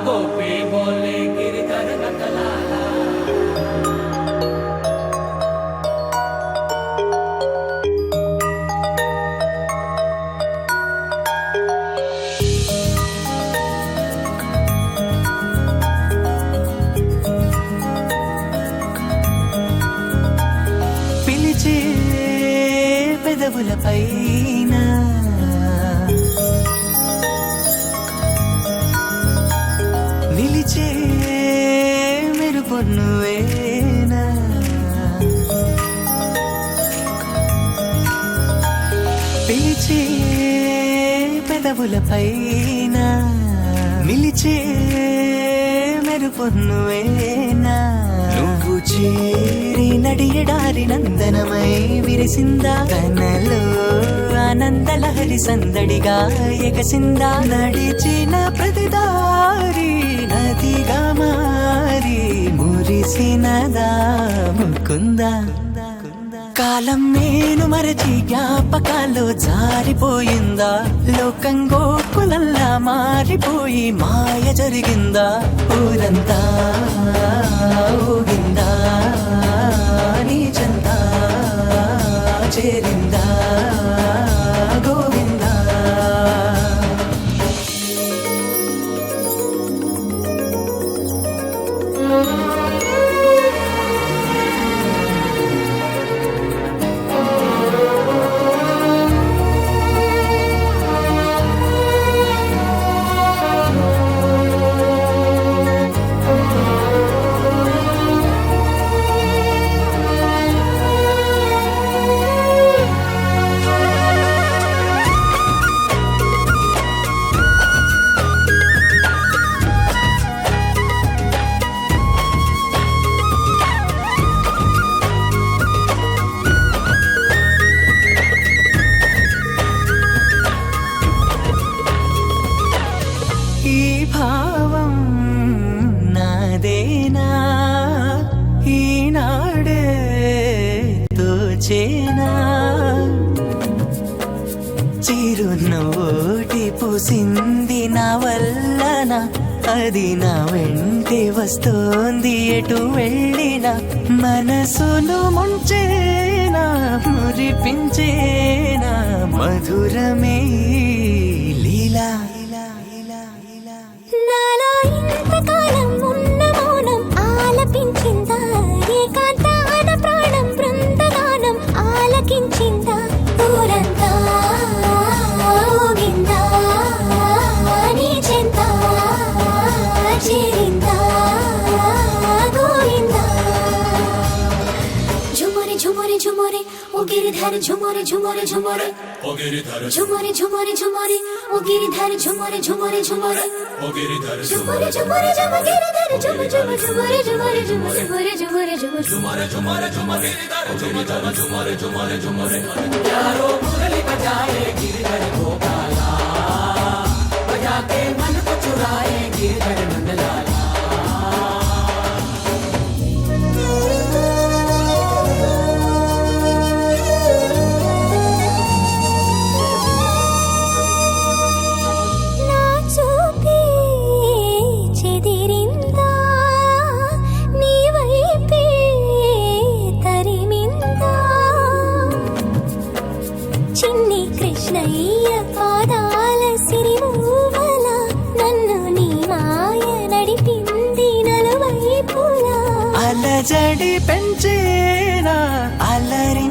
गोपी बोले गिरधर नंदलाला। పిలిచే పెదవుల పైన నిలిచే మెరుపు నువ్వేనా, పిలిచే పెదవుల పైన నిలిచే మెరుపు నువ్వేనా, నువ్వు చేరి నడియడారి నందనమై విరిసిందా, తనలో ఆనందలహరి సందడిగా ఎగసిందా, నడిచిన ప్రతిదారి నదిగా మారి మురిసినదా ముకుందా, కాలం నేను మరచి జ్ఞాపకాల్లో జారిపోయిందా, లోకం గోకులల్లా మారిపోయి మాయ జరిగిందా, ఊరంతా ఊగిందా నీ చెంతా చేరిందా గోవిందా. ఈ భావం నాదేనా, ఈనాడే తోచేనా, చిరునవ్వోటి పూసింది నా వల్లనా, అది నా వెంటే వస్తోంది ఎటు వెళ్ళినా, మనసును ముంచేనా మురిపించేనా మధురమే లీలా. నాలో ఇంతకాలం ఉన్న మౌనం ఆలపించిందా, ఏకాంతాన ప్రాణం బృందగానం ఆలకించిందా, ఊరంతా ఊగిందా నీ చెంత చేరిందా గోవిందా. झुमरे झुमरे झुमरे ओ गिरिधर झुमरे झुमरे झुमरे ओ गिरिधर झुमरे झुमरे झुमरे ओ गिरिधर झुमरे झुमरे झुमरे ओ गिरिधर झुमरे झुमरे झुम गिरिधर झुम झुम झुमरे झुमरे झुम झुमरे झुमरे झुम झुमरे झुमरे झुम गिरिधर गिरिधर झुमरे झुमरे झुमरे यारो मुरली बजाए गिरिधर गोपाला, बजा के मन को चुराए गिरिधर नंदलाला। నా చూపే చెదిరిందా, నీ వైపే తరిమిందా, చిన్ని కృష్ణయ్య పాదాల సిరిమూవల నన్ను నీ మాయ నడిపింది నలువైపులా, అలజడి పెంచేనా అలరి